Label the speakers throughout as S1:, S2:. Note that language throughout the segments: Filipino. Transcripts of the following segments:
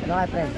S1: Ano kay friend?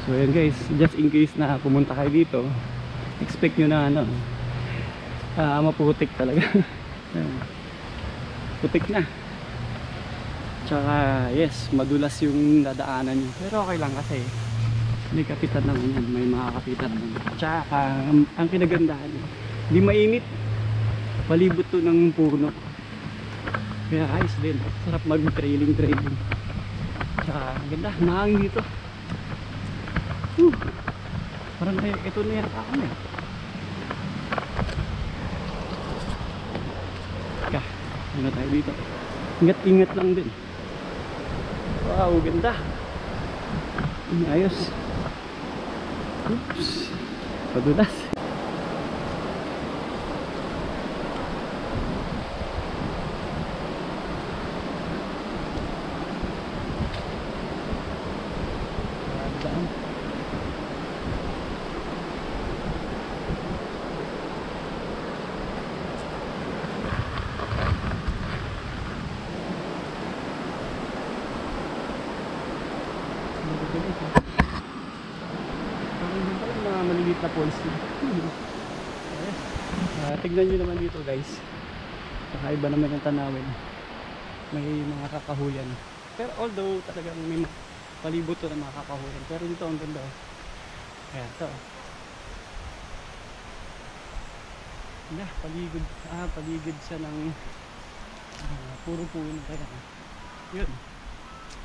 S2: So ayan guys, just in case na pumunta kayo dito, expect nyo na ano, maputik talaga. Putik na. Tsaka yes, madulas yung dadaanan nyo. Pero okay lang kasi may kapitan naman yan, may mga kapitan naman. Tsaka ang kinagandahan, hindi mainit. Palibot to ng puno. Kaya ayos din, sarap mag-trailing. Tsaka ganda, mahangin dito. Parang kayo, ito na yata ako na. Teka, ano tayo dito? Ingat-ingat lang din. Wow, ganda. Ayos. Oops. Padulas. Mga maliliit na falls. Tignan nyo naman dito guys, kakaiba naman yung tanawin, may mga kakahuyan, pero although talagang may palibot to ng mga kakahuyan, pero dito ang ganda. Kaya ito na paligid siya ng puro puno. Kaya yun,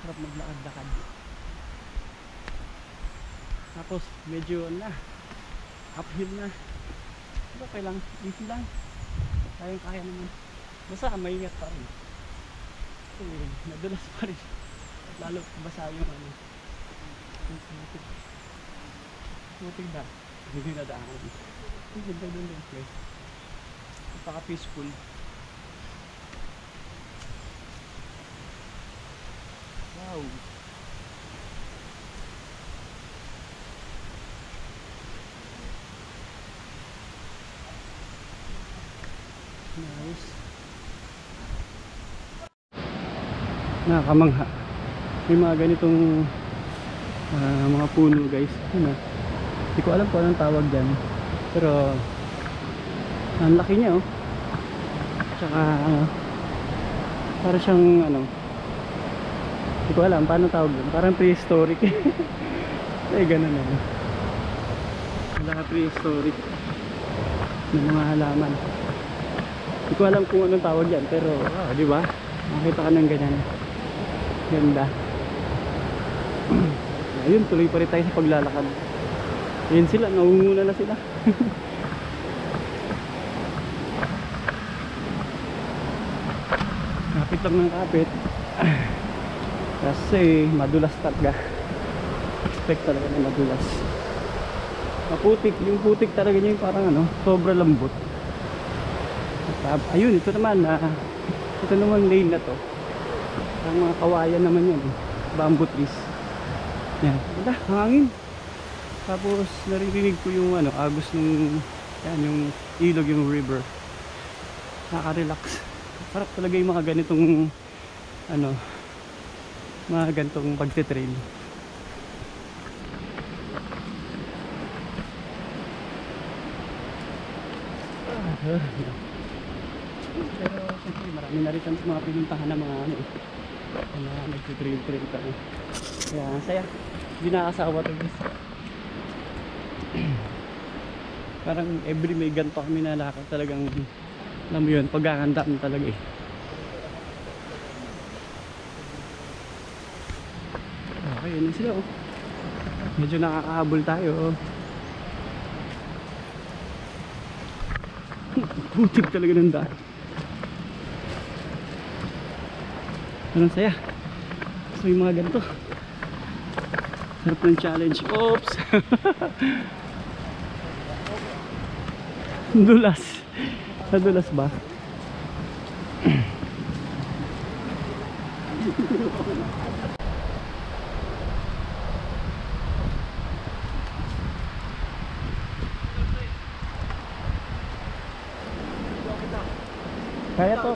S2: sarap maglakad-lakad. Tapos medyo uphill na. Okay lang, easy lang, kaya naman. Basta maingat pa rin kasi nadulas pa rin, lalo basa yung mutig na hindi nadaanan. Ang ganda doon yung place, napaka peaceful. Wow. Nice. Nakakamangha. May mga ganitong mga puno guys. Hindi ko alam kung anong tawag dyan. Pero ang laki niya oh. Tsaka para siyang hindi ko alam paano tawag dyan. Parang prehistoric. Eh ganun na. Wala prehistoric ng mga halaman. Hindi ko alam kung anong tawag yan, pero di ba? Makita ka ng ganyan. Ganda. Ayun, tuloy pa rin tayo sa paglalakad. Ayun sila, naunguna na sila. Kapit lang ng kapit. Kasi madulas talaga. Expect talaga na madulas. Maputik, yung putik talaga niya yung parang sobra lambot. Ayun, ito naman lane na to. Ang mga kawayan naman yan, bamboo trees. Yan, ganda, hangin. Tapos naririnig ko yung agos ng yung ilog, yung river. Nakaka-relax. Sarap talaga yung mga ganitong mga ganitong pagte-trail. Pero siyempre marami na rin mga pinuntahan na mga nagtitrail ka. Kaya saya, hindi nakakasawa to guys. Parang every may ganito kami nalakad, talagang alam mo yun, pagkakanda mo talaga eh. Okay, yun sila oh. Medyo nakakahabol tayo oh. Putik talaga ng daan. Anong saya. So yung mga ganito, sarap ng challenge. Oops. Dulas. Nadulas ba? Kaya to,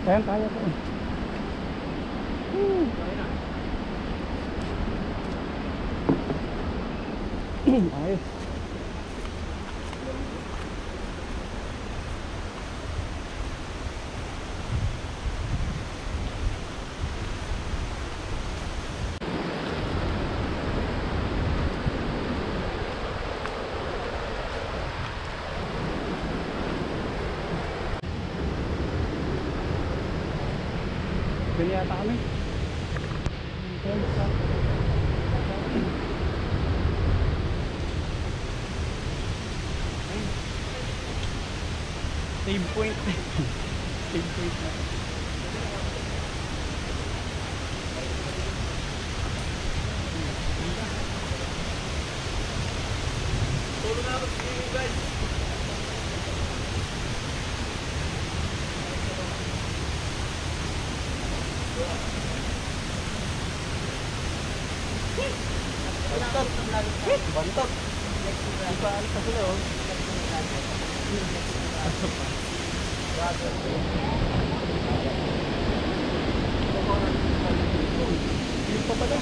S2: kaya to. Ayos. Bili yata kami. Save point. Save point na. Bantot. Di pa alis na sila, oh. Yung pa pala.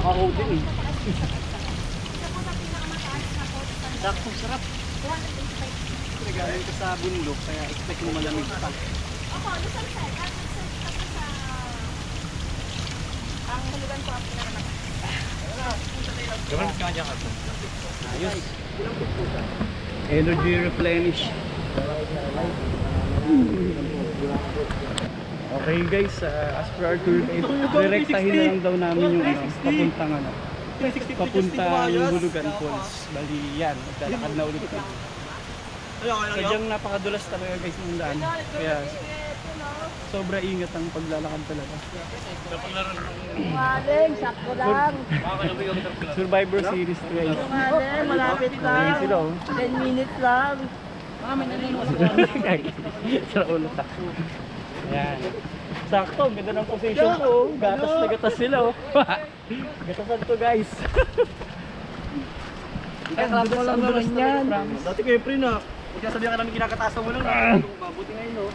S2: Ako din eh. Saktong sarap. Nagaling ka sa bundok, kaya expect mo malamig pa.
S1: Ako, lusang sa ang hulugan ko ang pinaraman.
S3: Gawin ka dyan ka.
S2: Ayos. Energy replenish. Okay guys, as per our tour guide, direktahin na lang daw namin yung papuntang papuntang Hulugan Falls. Bali yan, maglalakad na ulit kami. Sadyang napakadulas talaga guys ng daan. Kaya sobra ingat ang paglalakad talaga.
S1: Maling, sakto lang.
S2: Survivor Series 2 guys.
S1: Maling, malapit lang.
S2: Ayun sila oh.
S1: 10 minutes lang. May naninuwas ko.
S2: Sa ulo ta. Ayan. Sakto, ganda ng position ko. Gatas na gatas sila oh. Gatasan to guys.
S1: Kakrap mo lang naman yan.
S2: Dati kayo pre na. Kaya sabihan ka namin kinakatasan mo lang. Mabuti ngayon oh.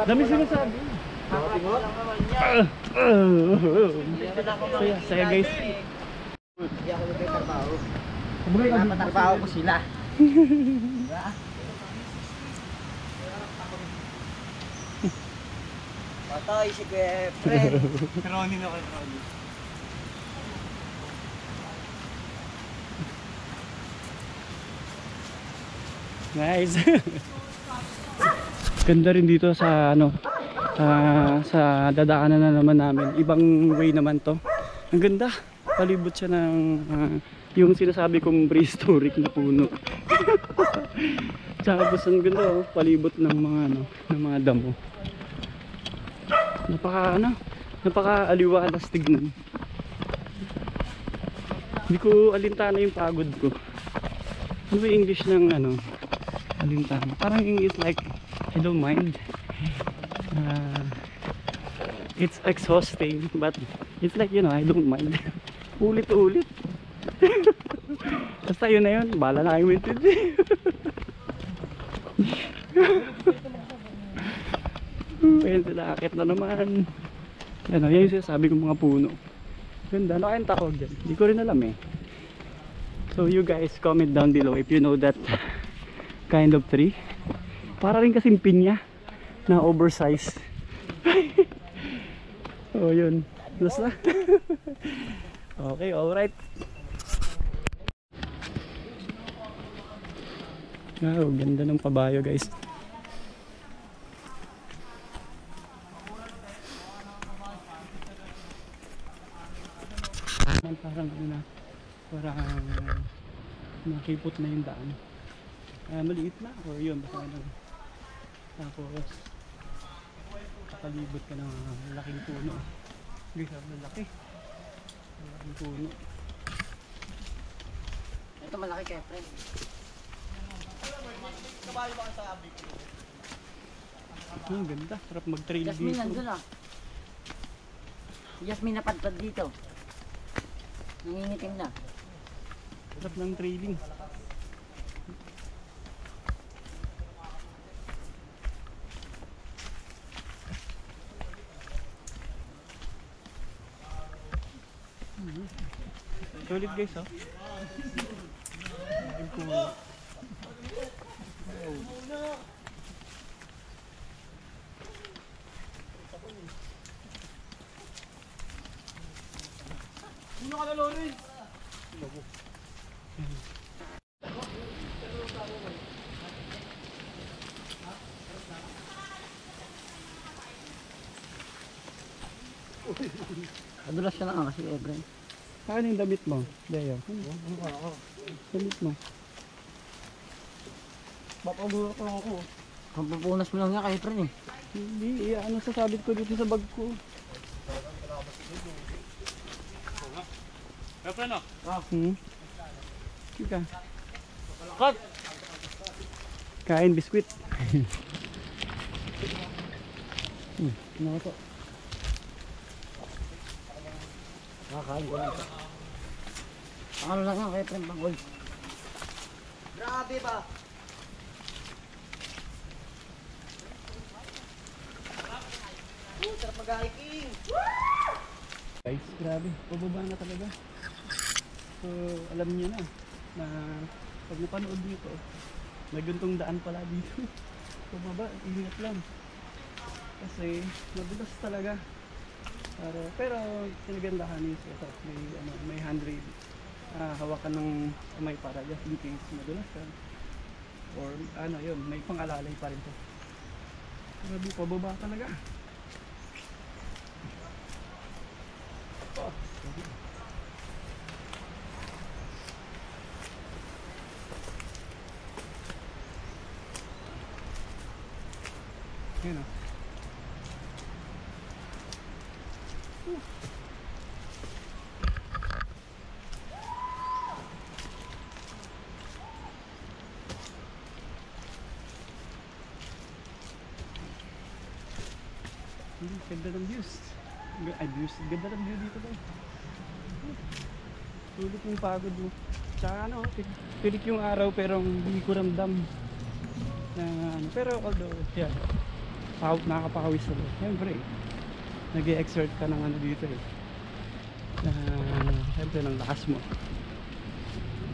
S2: Dami sinasabi.
S1: Kakrap mo lang naman yan.
S2: Saya guys.
S1: Hindi ako nagtatrabaho. Napatrabaho ko sila. Patay si Kuya Efren.
S2: Ronnie na kayo. Nice. Ganda rin dito sa ano sa dadaanan na naman namin. Ibang way naman to. Ang ganda. Palibot siya ng yung sinasabi kong prehistoric na puno. Tsaka ang ganda oh, palibot ng mga ng mga damo. Napaka aliwalas tignan. Hindi ko alintana yung pagod ko. Ano ba yung English ng alintana? Parang it's like I don't mind. It's exhausting but it's like I don't mind. Ulit-ulit. Basta yun na yun, bala na kayo intindi. Ayun sila, akit na naman. Yan yung sinasabi kong mga puno. Ganda, ano kayong tawag dyan? Hindi ko rin alam eh. So you guys comment down below if you know that kind of tree. Para rin kasing pinya na oversized. Oh yun, basta. Okay, alright. Wow, ganda ng pabayo guys. Parang parang nakipot na yung daan. Maliit na or yun basta tapos kapalibot ka ng laking puno. Guys, malaki. Malaking puno.
S1: Ito malaki kay Efren.
S2: Ang ganda, sarap mag-trail dito.
S1: Jasmine nandun ah. Jasmine napadpad dito. Nangingitim na.
S2: Sarap ng trailing. Solid guys oh. Puno ka na Lawrence.
S1: Madulas ka na kasi, Efren.
S2: Saan yung damit mo? Deo. Damit mo.
S3: Mapagulo ko lang ako.
S1: Papupunas mo lang niya kay Efren eh.
S2: Hindi, ano sasabit ko dito sa bag ko.
S3: Efren,
S2: Sige ka.
S3: Cut!
S2: Kain biskwit. Ano to?
S1: Nakakain ko lang. Ano lang nga kay Efren pag-gold.
S3: Grabe ba? Sarap mag-hiking!
S2: Guys, grabe. Pababa na talaga. So, alam niyo na na pag napanood niyo to, may gantong daan pala dito. Pababa, ingat lang. Kasi madulas talaga. Pero kinagandahan is ito, may handrail. Hawakan ng kamay para just in case madulas ka. Or ano yun, may pang-alalay pa rin to. Grabe, pababa talaga. Yun o. Ganda ng views. Ay, views. Ganda ng view dito daw. Sulit yung pagod mo. Tsaka ano, pilit yung araw pero hindi ko ramdam na ano. Pero although, yeah, nakakapakawis ako. Siyempre, nag-i-exert ka ng ano dito eh. Siyempre, ng lakas mo.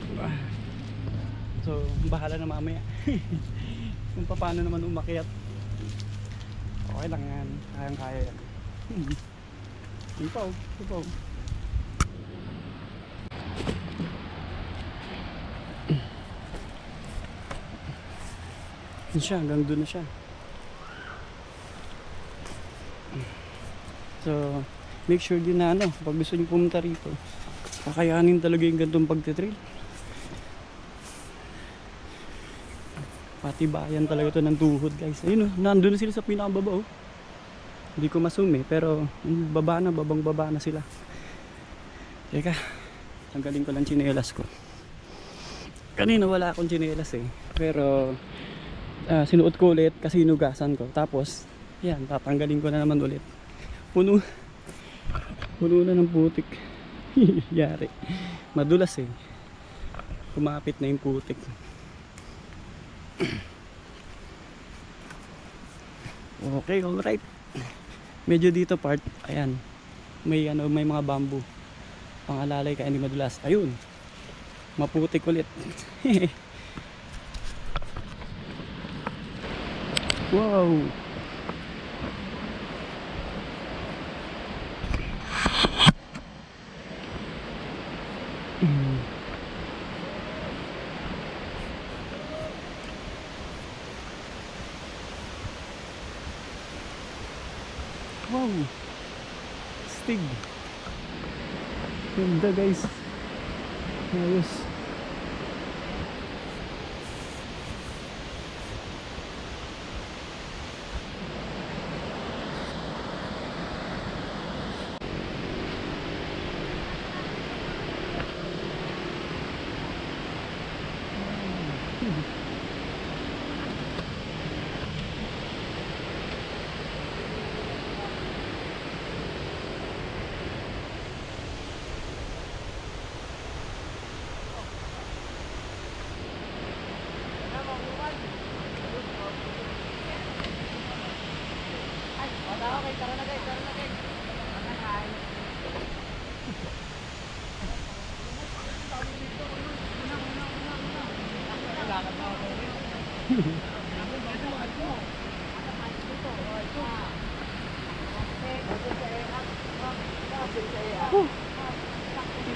S2: Diba? So, bahala na mamaya. Kung paano naman umakyat. Okay lang yan. Kayang-kaya yan. Ipaw. Yun siya, hanggang doon na siya. So, make sure din na pag gusto nyo pumunta rito, kakayanin talaga yung gantong pagtitrail. Patibayan talaga to ng tuhod, guys. Ayun nandun na sila sa pinakababa Hindi ko masume, pero babang baba na sila. Teka, tanggalin ko lang tsinelas ko. Kanina wala akong tsinelas eh. Pero sinuot ko ulit kasi hinugasan ko. Tapos, yan, tatanggalin ko na naman ulit. Puno na ng putik. Yari. Madulas eh. Kumapit na yung putik. Okay, alright. Medyo dito part, ayan. May mga bamboo. Pangalalay kaya hindi madulas. Ayun. Maputik ulit. Wow. Wow, stig. Ganda guys. Ayos.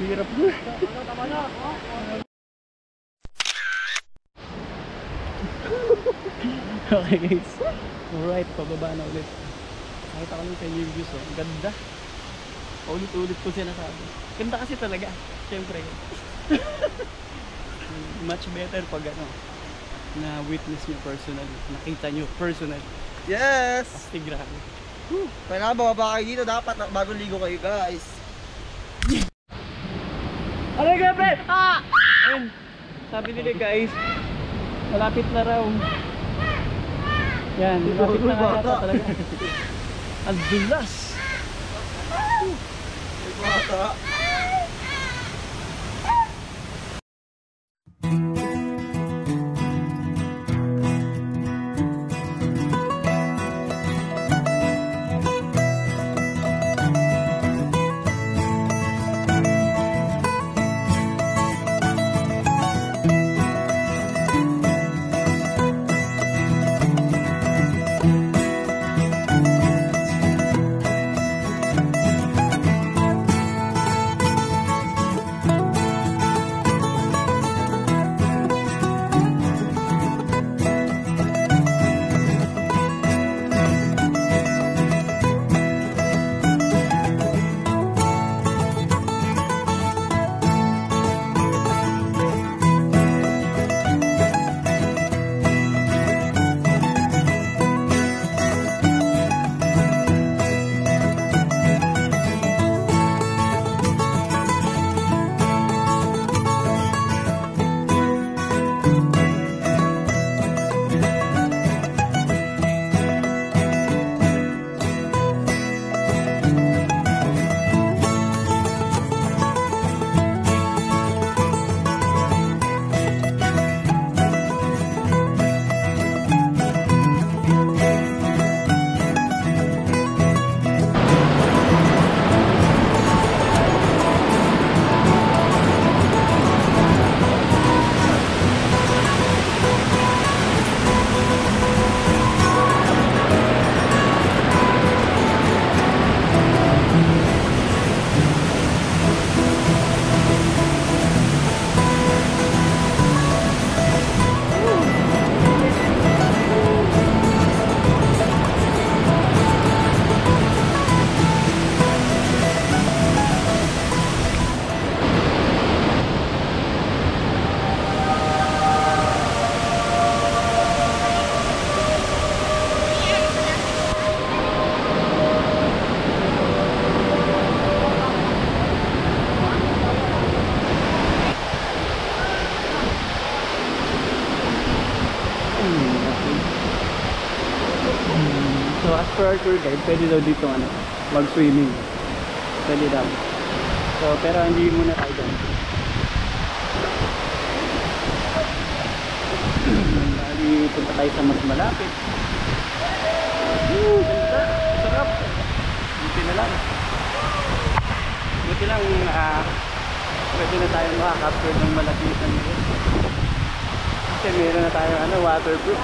S2: Hirap na.
S1: Tama na.
S2: Okay guys. Alright, pababa na ulit. Nakita ko lang sa yung views, oh. Ang ganda. Ulit-ulit ko sinasabi. Ganda kasi talaga. Siyempre. Much better pag ano, na witness nyo personally. Nakita nyo personally.
S3: Yes!
S2: Kasi grabe.
S3: Kailangan bababa kayo dito. Dapat bago ligo kayo guys.
S2: Ano nga pre? Ayun. Sabi nila guys, malapit na raw. Yan, malapit na nga yata talaga. Ang dulas.
S3: Bata.
S2: So as per our tour guide, pwede daw dito ano, mag-swimming. Pwede daw. So pero hindi muna tayo dyan. Bali, punta tayo sa mas malapit. Ganda! Sarap! Buti na lang. Buti lang pwede na tayo makaka-capture ng malapitan ngayon. Kasi meron na tayo ano, waterproof.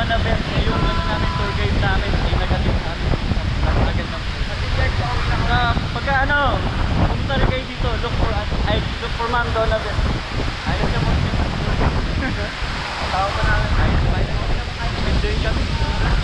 S2: Donovan, yung namin tour guide namin, ay nag-atid sa amin. Nag-agad ng pagka pumunta rin kayo dito, look for Ma'am Donovan. Ayos siya mo siya. Tawag ka namin. Ayos. Enjoy kami.